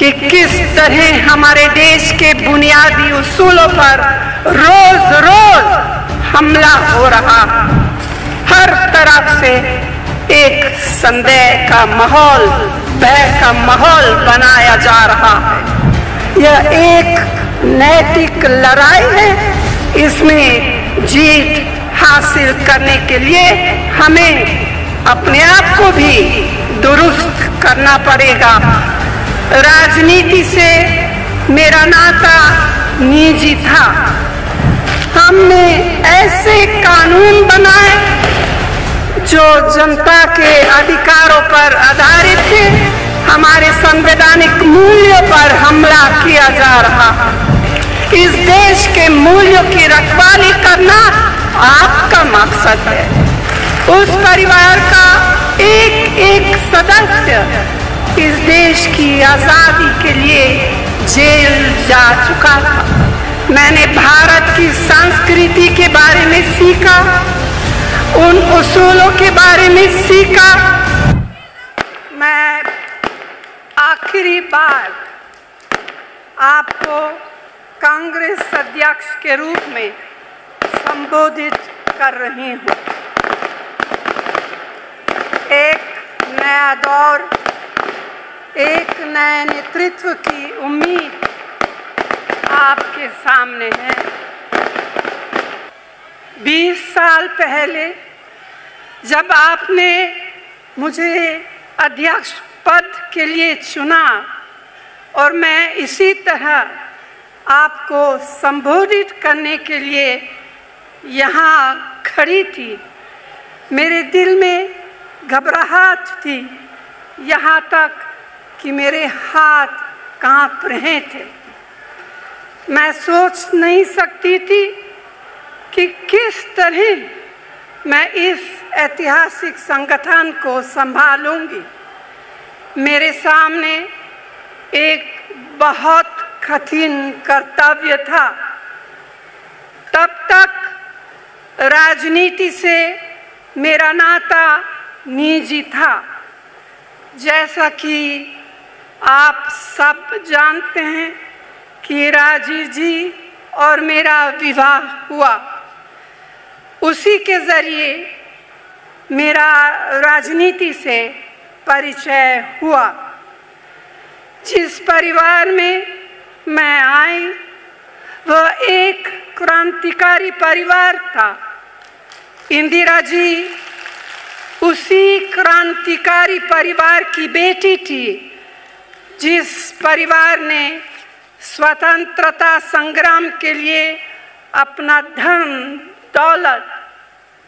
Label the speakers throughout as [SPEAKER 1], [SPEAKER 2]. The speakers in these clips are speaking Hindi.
[SPEAKER 1] कि किस तरह हमारे देश के बुनियादी उसूलों पर रोज रोज हमला हो रहा। हर तरफ से एक संदेह का माहौल, भय का माहौल बनाया जा रहा है। यह एक नैतिक लड़ाई है। इसमें जीत हासिल करने के लिए हमें अपने आप को भी दुरुस्त करना पड़ेगा। राजनीति से मेरा नाता निजी था। हमने ऐसे कानून बनाए जो जनता के अधिकारों पर आधारित थे। हमारे संवैधानिक मूल्यों पर हमला किया जा रहा है। इस देश के मूल्यों की रखवाली करना आपका मकसद है। उस परिवार का एक एक सदस्य इस देश की आजादी के लिए जेल जा चुका था। मैंने भारत की संस्कृति के बारे में सीखा, उन उसूलों के बारे में सीखा। मैं आखिरी बार आपको कांग्रेस अध्यक्ष के रूप में संबोधित कर रही हूँ। एक नया दौर, एक नए नेतृत्व की उम्मीद आपके सामने है। 20 साल पहले जब आपने मुझे अध्यक्ष पद के लिए चुना और मैं इसी तरह आपको संबोधित करने के लिए यहाँ खड़ी थी, मेरे दिल में घबराहट थी, यहाँ तक कि मेरे हाथ कांप रहे थे। मैं सोच नहीं सकती थी कि किस तरह मैं इस ऐतिहासिक संगठन को संभालूंगी। मेरे सामने एक बहुत कठिन कर्तव्य था। तब तक राजनीति से मेरा नाता निजी था। जैसा कि आप सब जानते हैं कि राजीव जी और मेरा विवाह हुआ। उसी के जरिए मेरा राजनीति से परिचय हुआ। जिस परिवार में मैं आई वह एक क्रांतिकारी परिवार था। इंदिरा जी उसी क्रांतिकारी परिवार की बेटी थी जिस परिवार ने स्वतंत्रता संग्राम के लिए अपना धन, दौलत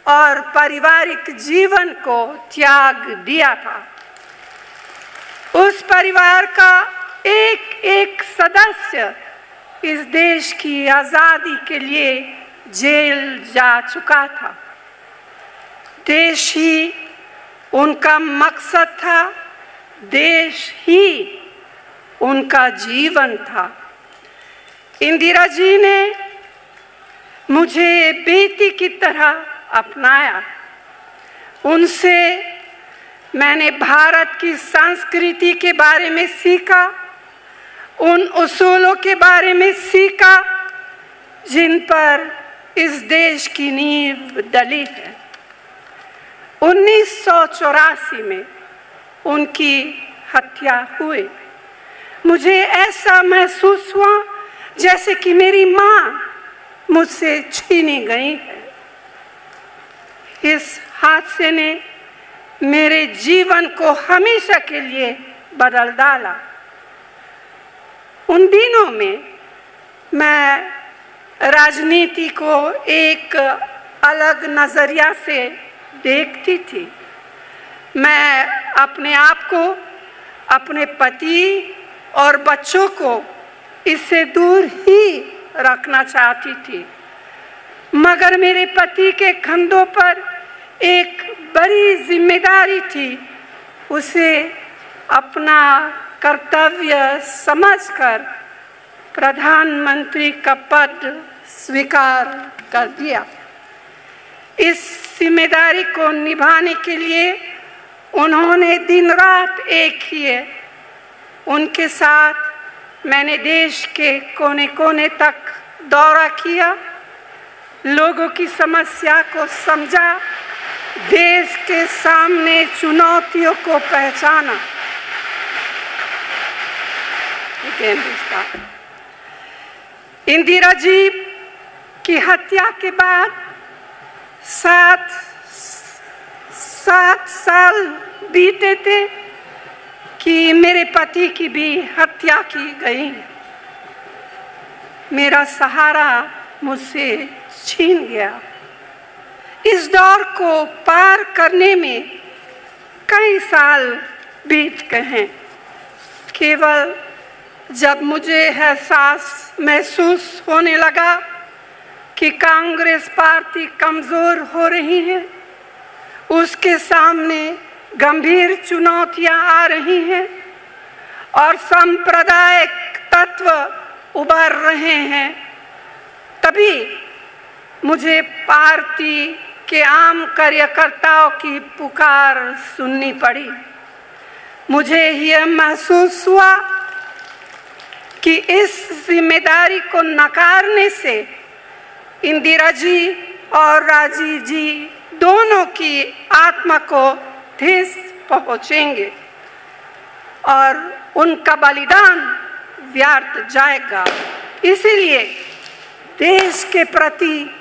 [SPEAKER 1] और पारिवारिक जीवन को त्याग दिया था। उस परिवार का एक एक सदस्य इस देश की आज़ादी के लिए जेल जा चुका था। देश ही उनका मकसद था, देश ही उनका जीवन था। इंदिरा जी ने मुझे बेटी की तरह अपनाया। उनसे मैंने भारत की संस्कृति के बारे में सीखा, उन उसूलों के बारे में सीखा जिन पर इस देश की नींव डली है। 1984 में उनकी हत्या हुई। मुझे ऐसा महसूस हुआ जैसे कि मेरी माँ मुझसे छीनी गई है। इस हादसे ने मेरे जीवन को हमेशा के लिए बदल डाला। उन दिनों में मैं राजनीति को एक अलग नज़रिया से देखती थी। मैं अपने आप को, अपने पति और बच्चों को इससे दूर ही रखना चाहती थी। मगर मेरे पति के कंधों पर एक बड़ी जिम्मेदारी थी। उसे अपना कर्तव्य समझकर प्रधानमंत्री का पद स्वीकार कर दिया। इस जिम्मेदारी को निभाने के लिए उन्होंने दिन रात एक किए। उनके साथ मैंने देश के कोने कोने तक दौरा किया, लोगों की समस्या को समझा, देश के सामने चुनौतियों को पहचाना। इंदिरा जी की हत्या के बाद 7 साल बीते थे कि मेरे पति की भी हत्या की गई। मेरा सहारा मुझसे छीन गया। इस दौर को पार करने में कई साल बीत गए हैं। केवल जब मुझे एहसास महसूस होने लगा कि कांग्रेस पार्टी कमज़ोर हो रही है, उसके सामने गंभीर चुनौतियां आ रही हैं और सांप्रदायिक तत्व उभर रहे हैं, तभी मुझे पार्टी के आम कार्यकर्ताओं की पुकार सुननी पड़ी। मुझे यह महसूस हुआ कि इस जिम्मेदारी को नकारने से इंदिरा जी और राजीव जी दोनों की आत्मा को ठेस पहुंचेंगे और उनका बलिदान व्यर्थ जाएगा। इसीलिए देश के प्रति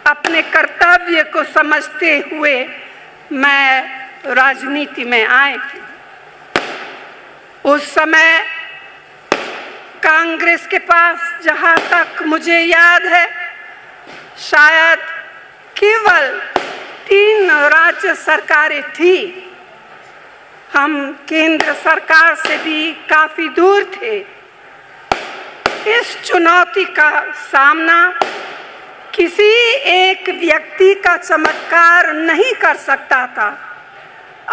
[SPEAKER 1] अपने कर्तव्य को समझते हुए मैं राजनीति में आई थी। उस समय कांग्रेस के पास, जहां तक मुझे याद है, शायद केवल 3 राज्य सरकारें थी। हम केंद्र सरकार से भी काफी दूर थे। इस चुनौती का सामना किसी एक व्यक्ति का चमत्कार नहीं कर सकता था।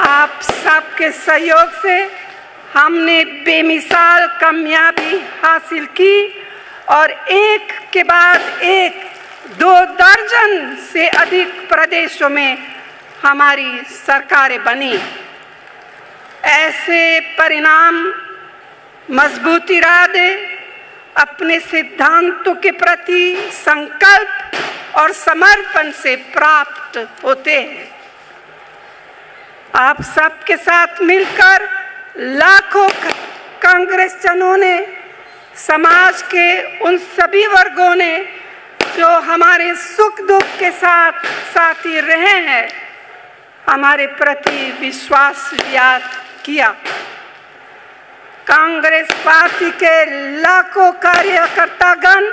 [SPEAKER 1] आप सबके सहयोग से हमने बेमिसाल कामयाबी हासिल की और एक के बाद एक 2 दर्जन से अधिक प्रदेशों में हमारी सरकारें बनी। ऐसे परिणाम मजबूत इरादे, अपने सिद्धांतों के प्रति संकल्प और समर्पण से प्राप्त होते हैं। आप सबके साथ मिलकर लाखों कांग्रेसजनों ने, समाज के उन सभी वर्गों ने जो हमारे सुख दुख के साथ साथी रहे हैं, हमारे प्रति विश्वास व्यक्त किया। कांग्रेस पार्टी के लाखों कार्यकर्तागण,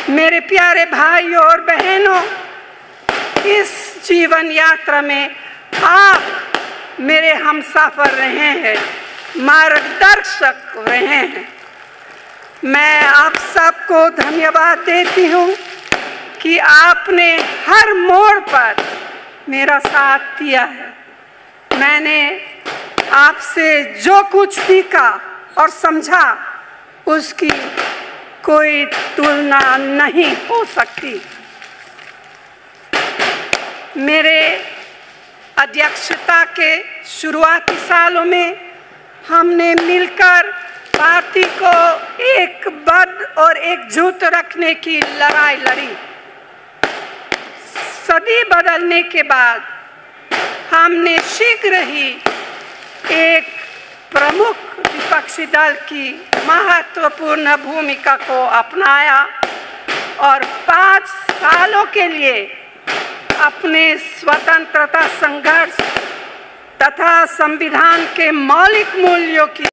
[SPEAKER 1] मेरे प्यारे भाइयों और बहनों, इस जीवन यात्रा में आप मेरे हमसफर रहे हैं, मार्गदर्शक रहे हैं। मैं आप सबको धन्यवाद देती हूँ कि आपने हर मोड़ पर मेरा साथ दिया है। मैंने आपसे जो कुछ सीखा और समझा, उसकी कोई तुलना नहीं हो सकती। मेरे अध्यक्षता के शुरुआती सालों में हमने मिलकर पार्टी को एकबद्ध और एकजुट रखने की लड़ाई लड़ी। सदी बदलने के बाद हमने शीघ्र ही एक प्रमुख विपक्षी दल की महत्वपूर्ण भूमिका को अपनाया और 5 सालों के लिए अपने स्वतंत्रता संघर्ष तथा संविधान के मौलिक मूल्यों की